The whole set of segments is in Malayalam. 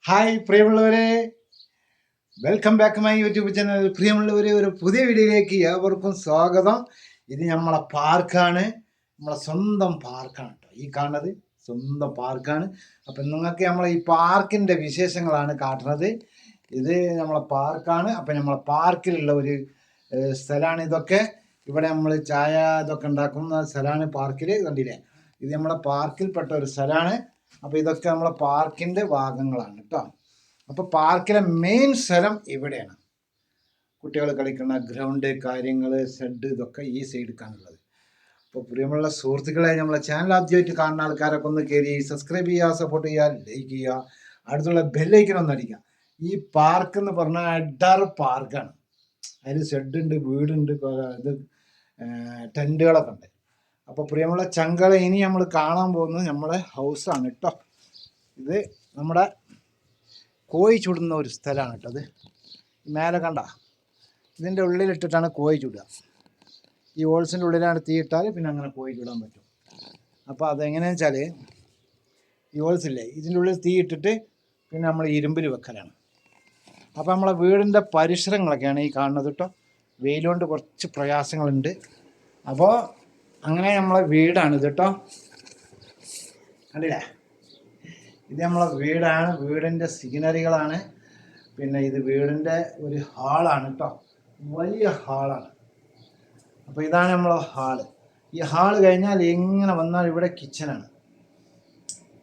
ഹായ് പ്രിയമുള്ളവരെ, welcome back my YouTube channel. പ്രിയമുള്ളവരെ, ഒരു പുതിയ വീഡിയോയിലേക്ക് ഏവർക്കും സ്വാഗതം. ഇത് നമ്മളെ പാർക്കാണ്, നമ്മളെ സ്വന്തം പാർക്കാണ് കേട്ടോ. ഈ കാണുന്നത് സ്വന്തം പാർക്കാണ്. അപ്പം നിങ്ങൾക്ക് നമ്മളെ ഈ പാർക്കിൻ്റെ വിശേഷങ്ങളാണ് കാട്ടുന്നത്. ഇത് നമ്മളെ പാർക്കാണ്. അപ്പം നമ്മളെ പാർക്കിലുള്ള ഒരു സ്ഥലമാണ് ഇതൊക്കെ. ഇവിടെ നമ്മൾ ചായ ഇതൊക്കെ ഉണ്ടാക്കുന്ന സ്ഥലമാണ് പാർക്കിൽ. കണ്ടില്ലേ, ഇത് നമ്മളെ പാർക്കിൽപ്പെട്ട ഒരു സ്ഥലമാണ്. അപ്പോൾ ഇതൊക്കെ നമ്മളെ പാർക്കിൻ്റെ ഭാഗങ്ങളാണ് കേട്ടോ. അപ്പോൾ പാർക്കിലെ മെയിൻ സ്ഥലം ഇവിടെയാണ്. കുട്ടികൾ കളിക്കുന്ന ഗ്രൗണ്ട്, കാര്യങ്ങൾ, ഷെഡ്, ഇതൊക്കെ ഈ സൈഡിലേക്കാണുള്ളത്. അപ്പോൾ പ്രിയമുള്ള സുഹൃത്തുക്കളെ, നമ്മളെ ചാനൽ ആദ്യമായിട്ട് കാണുന്ന ആൾക്കാരൊക്കെ ഒന്ന് കയറി സബ്സ്ക്രൈബ് ചെയ്യുക, സപ്പോർട്ട് ചെയ്യുക, ലൈക്ക് ചെയ്യുക, അടുത്തുള്ള ബെല്ലൈക്കൺ അടിക്കുക. ഈ പാർക്ക് എന്ന് പറഞ്ഞാൽ അഡർ പാർക്കാണ്. അതിൽ ഷെഡുണ്ട്, വീടുണ്ട്, ഇത് ടെൻറ്റുകളൊക്കെ ഉണ്ട്. അപ്പോൾ പ്രിയമുള്ള ചങ്കളെ, ഇനി നമ്മൾ കാണാൻ പോകുന്നത് നമ്മളെ ഹൗസാണ് കേട്ടോ. ഇത് നമ്മുടെ കോഴി ചുടുന്ന ഒരു സ്ഥലമാണ് കേട്ടോ. അത് മേലെ കണ്ട, ഇതിൻ്റെ ഉള്ളിലിട്ടിട്ടാണ് കോഴി ചുടുക. ഈ ഹോൾസിൻ്റെ ഉള്ളിലാണ് തീയിട്ടാൽ പിന്നെ അങ്ങനെ കോഴി ചുടാൻ പറ്റും. അപ്പോൾ അതെങ്ങനെയാണെന്ന് വെച്ചാൽ, ഈ ഹോൾസില്ലേ, ഇതിൻ്റെ ഉള്ളിൽ തീയിട്ടിട്ട് പിന്നെ നമ്മൾ ഇരുമ്പിൽ വെക്കലാണ്. അപ്പോൾ നമ്മളെ വീടിൻ്റെ പരിസരങ്ങളൊക്കെയാണ് ഈ കാണുന്നത് കേട്ടോ. വെയിലുകൊണ്ട് കുറച്ച് പ്രയാസങ്ങളുണ്ട്. അപ്പോൾ അങ്ങനെ നമ്മളെ വീടാണ് ഇത് കേട്ടോ. കണ്ടില്ലേ, ഇത് നമ്മളെ വീടാണ്, വീടിൻ്റെ സീനറികളാണ്. പിന്നെ ഇത് വീടിൻ്റെ ഒരു ഹാളാണ് കേട്ടോ, വലിയ ഹാളാണ്. അപ്പോൾ ഇതാണ് നമ്മളെ ഹാള്. ഈ ഹാള് കഴിഞ്ഞാൽ എങ്ങനെ വന്നാൽ ഇവിടെ കിച്ചനാണ്,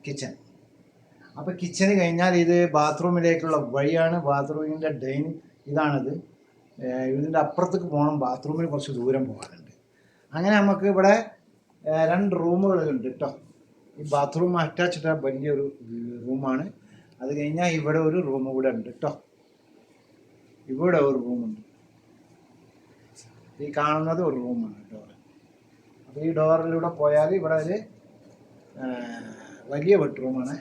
കിച്ചൻ. അപ്പോൾ കിച്ചന് കഴിഞ്ഞാൽ ഇത് ബാത്റൂമിലേക്കുള്ള വഴിയാണ്. ബാത്റൂമിൻ്റെ ഡൈനിങ് ഇതാണിത്. ഇതിൻ്റെ അപ്പുറത്തേക്ക് പോകണം, ബാത്റൂമിന് കുറച്ച് ദൂരം പോകാനുണ്ട്. അങ്ങനെ നമുക്ക് ഇവിടെ 2 റൂമുകളുണ്ട് കേട്ടോ. ഈ ബാത്റൂം അറ്റാച്ച്ഡ് വലിയൊരു റൂമാണ്. അത് കഴിഞ്ഞാൽ ഇവിടെ ഒരു റൂം കൂടെ ഉണ്ട് കേട്ടോ. ഇവിടെ ഒരു റൂമുണ്ട്. ഈ കാണുന്നത് ഒരു റൂമാണ് ഡോർ. അപ്പോൾ ഈ ഡോറിലൂടെ പോയാൽ ഇവിടെ ഒരു വലിയ ബെഡ്റൂമാണ്.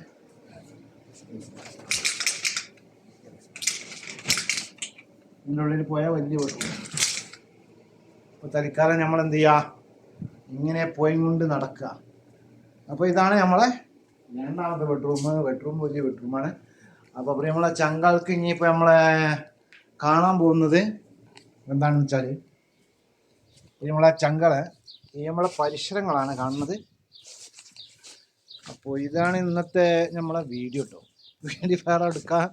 ഇതിൻ്റെ ഉള്ളിൽ പോയാൽ വലിയ ബെഡ്റൂം. അപ്പോൾ തൽക്കാലം നമ്മൾ എന്ത് ചെയ്യുക, ഇങ്ങനെ പോയി കൊണ്ട് നടക്കുക. അപ്പോൾ ഇതാണ് നമ്മളെ 2ാമത്തെ ബെഡ്റൂം വലിയ ബെഡ്റൂമാണ്. അപ്പോൾ നമ്മളെ ചങ്കാൾക്ക് ഇനിയിപ്പോൾ നമ്മളെ കാണാൻ പോകുന്നത് എന്താണെന്ന് വെച്ചാൽ, നമ്മളെ ചങ്കളെ ഈ നമ്മളെ പരിസരങ്ങളാണ് കാണുന്നത്. അപ്പോൾ ഇതാണ് ഇന്നത്തെ നമ്മളെ വീഡിയോ കേട്ടോ. വീഡിയോ വേറെ എടുക്കാൻ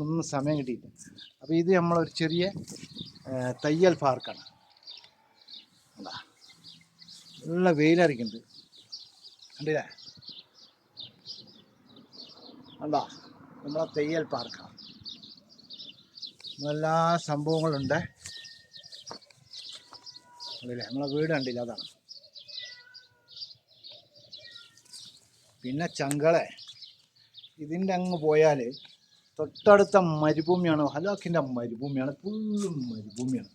ഒന്നും സമയം കിട്ടിയില്ല. അപ്പോൾ ഇത് നമ്മളൊരു ചെറിയ തയ്യൽ പാർക്കാണ്. നല്ല വെയിലറിക്കുന്നുണ്ട്, കണ്ടില്ലേ? കണ്ടോ, നമ്മളെ തയ്യൽ പാർക്കാണ്. എല്ലാ സംഭവങ്ങളുണ്ട്, കണ്ടില്ലേ? നമ്മളെ വീട് കണ്ടില്ല, അതാണ്. പിന്നെ ചങ്കളെ, ഇതിൻ്റെ അങ്ങ് പോയാൽ തൊട്ടടുത്ത മരുഭൂമിയാണ്, ഹലാക്കിൻ്റെ മരുഭൂമിയാണ്, ഫുള്ളും മരുഭൂമിയാണ്.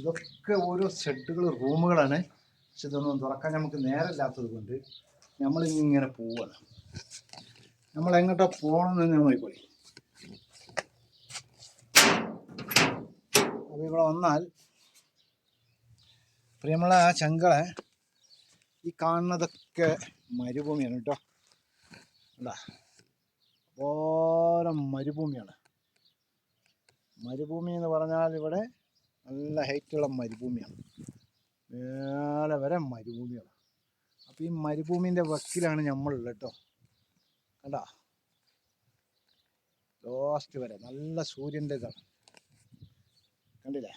ഇതൊക്കെ ഓരോ ഷെഡുകൾ, റൂമുകളാണ്. പക്ഷെ ഇതൊന്നും തുറക്കാൻ നമുക്ക് നേരമില്ലാത്തത് കൊണ്ട് നമ്മളിങ്ങനെ പോവുകയാണ്. നമ്മൾ എങ്ങോട്ടാ പോകണമെന്ന് ഞാൻ നോക്കിക്കോളി. അപ്പോൾ ഇവിടെ വന്നാൽ പ്രിയമുള്ള ആ ചങ്കളെ, ഈ കാണുന്നതൊക്കെ മരുഭൂമിയാണ് കേട്ടോ. അല്ല, ഓരോ മരുഭൂമിയാണ്. മരുഭൂമി എന്ന് പറഞ്ഞാൽ ഇവിടെ നല്ല ഹൈറ്റുള്ള മരുഭൂമിയാണ്, വേറെ വരെ മരുഭൂമിയാണ്. അപ്പോൾ ഈ മരുഭൂമിൻ്റെ വക്കിലാണ് നമ്മളുള്ളത് കേട്ടോ. കണ്ടാ, ലാസ്റ്റ് വരെ നല്ല സൂര്യൻ്റെ ഇതാണ്, കണ്ടില്ലേ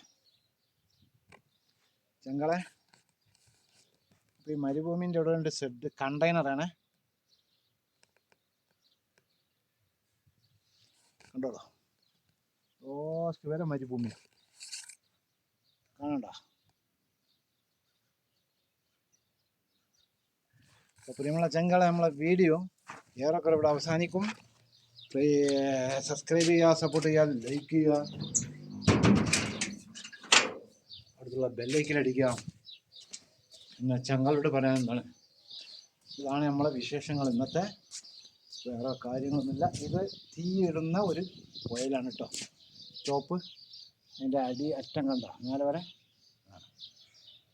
ചങ്കളെ? അപ്പോൾ ഈ മരുഭൂമിൻ്റെ ഇവിടെ ഉണ്ട് ഷെഡ്, കണ്ടെയ്നറാണ്, കണ്ടോളൂ. ലാസ്റ്റ് വരെ മരുഭൂമിയാണ്, കാണണ്ട. അപ്പോൾ പ്രിയമുള്ള ചങ്കളെ, നമ്മളെ വീഡിയോ ഏറെക്കുറെ ഇവിടെ അവസാനിക്കും. സബ്സ്ക്രൈബ് ചെയ്യുക, സപ്പോർട്ട് ചെയ്യുക, ലൈക്ക് ചെയ്യുക, അടുത്തുള്ള ബെല്ലൈക്കൻ അടിക്കുക. പിന്നെ ചങ്കളോട് പറയാൻ എന്താണ്, ഇതാണ് നമ്മളെ വിശേഷങ്ങൾ ഇന്നത്തെ. വേറെ കാര്യങ്ങളൊന്നുമില്ല. ഇത് തീയിടുന്ന ഒരു പുഴയിലാണ് കേട്ടോ. ചോപ്പ്, അതിൻ്റെ അടി അറ്റം കണ്ടോ, മേലെ വരെ.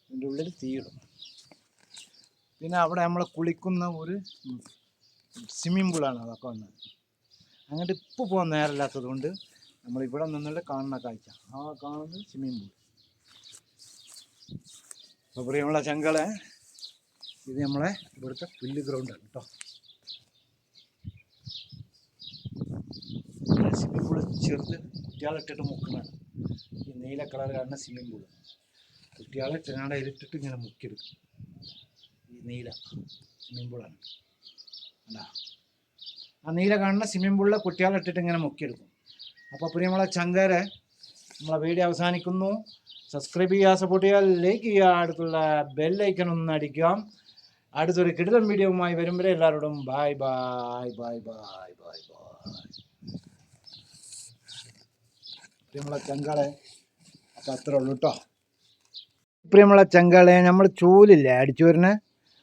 ഇതിൻ്റെ ഉള്ളിൽ തീയിടും. പിന്നെ അവിടെ നമ്മൾ കുളിക്കുന്ന ഒരു സ്വിമ്മിംഗ് പൂളാണ് അതൊക്കെ വന്നത്. അങ്ങോട്ട് ഇപ്പോൾ പോകാൻ നേരമില്ലാത്തത് കൊണ്ട് നമ്മളിവിടെ നിന്നുള്ള കാണുന്ന കാഴ്ച ആ കാണുന്നത് സ്വിമ്മിംഗ് പൂൾ. അപ്പോൾ പ്രിയമുള്ള ചങ്കളെ, ഇത് നമ്മളെ ഇവിടുത്തെ പുല്ല് ഗ്രൗണ്ടാണ് കേട്ടോ. സ്വിമ്മിംഗ് പൂൾ ചെറുത് കുട്ടികളിട്ടിട്ട് മുക്കുന്നതാണ്. ഈ നീല കളർ കാണുന്ന സ്വിമ്മിംഗ് പൂൾ കുട്ടികളെ അതിലിട്ടിട്ട് ഇങ്ങനെ മുക്കിയെടുക്കും. ഈ നീല സ്വിമ്മിംഗ് പൂളാണ് അല്ല, ആ നീല കാണുന്ന സ്വിമ്മിംഗ് പൂളിലെ കുട്ടികളിട്ടിട്ട് ഇങ്ങനെ മുക്കിയെടുക്കും. അപ്പോൾ പ്രിയമുള്ള ചങ്കരെ, നമ്മളെ വീഡിയോ അവസാനിക്കുന്നു. സബ്സ്ക്രൈബ് ചെയ്യുക, സപ്പോർട്ട് ചെയ്യുക, ലൈക്ക് ചെയ്യുക, അടുത്തുള്ള ബെല്ലൈക്കൺ ഒന്ന് അടിക്കാം. അടുത്തൊരു കിടിലൻ വീഡിയോവുമായി വരുമ്പോഴേ എല്ലാവരോടും bye bye bye bye bye bye. പ്രിയമുള്ള ചങ്കളെ, അപ്പോൾ അത്രേ ഉള്ളൂ കേട്ടോ. പ്രിയമുള്ള ചങ്കളെ, നമ്മൾ ചൂലില്ലേ അടിച്ചു വരുന്ന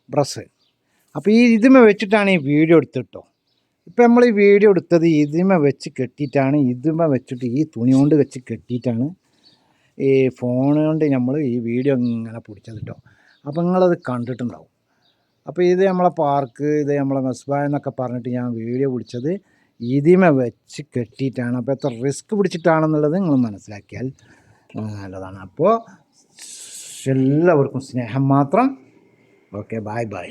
ബ്രഷ്, അപ്പോൾ ഈ ഇതിമ വെച്ചിട്ടാണ് ഈ വീഡിയോ എടുത്തിട്ടോ. ഇപ്പം നമ്മൾ ഈ വീഡിയോ എടുത്തത് ഇതിമ വെച്ച് കെട്ടിയിട്ടാണ്, ഇതിമ വെച്ചിട്ട് ഈ തുണി കൊണ്ട് വെച്ച് കെട്ടിയിട്ടാണ് ഈ ഫോൺ കൊണ്ട് നമ്മൾ ഈ വീഡിയോ ഇങ്ങനെ പിടിച്ചത് കേട്ടോ. അപ്പോൾ നിങ്ങളത് കണ്ടിട്ടുണ്ടാവും. അപ്പോൾ ഇത് നമ്മളെ പാർക്ക്, ഇത് നമ്മളെ മെസ്ബാ എന്നൊക്കെ പറഞ്ഞിട്ട് ഞാൻ വീഡിയോ പിടിച്ചത് ഇതിമ വെച്ച് കെട്ടിയിട്ടാണ്. അപ്പോൾ എത്ര റിസ്ക് പിടിച്ചിട്ടാണെന്നുള്ളത് നിങ്ങൾ മനസ്സിലാക്കിയാൽ നല്ലതാണ്. അപ്പോൾ എല്ലാവർക്കും സ്നേഹം മാത്രം. Okay, bye bye.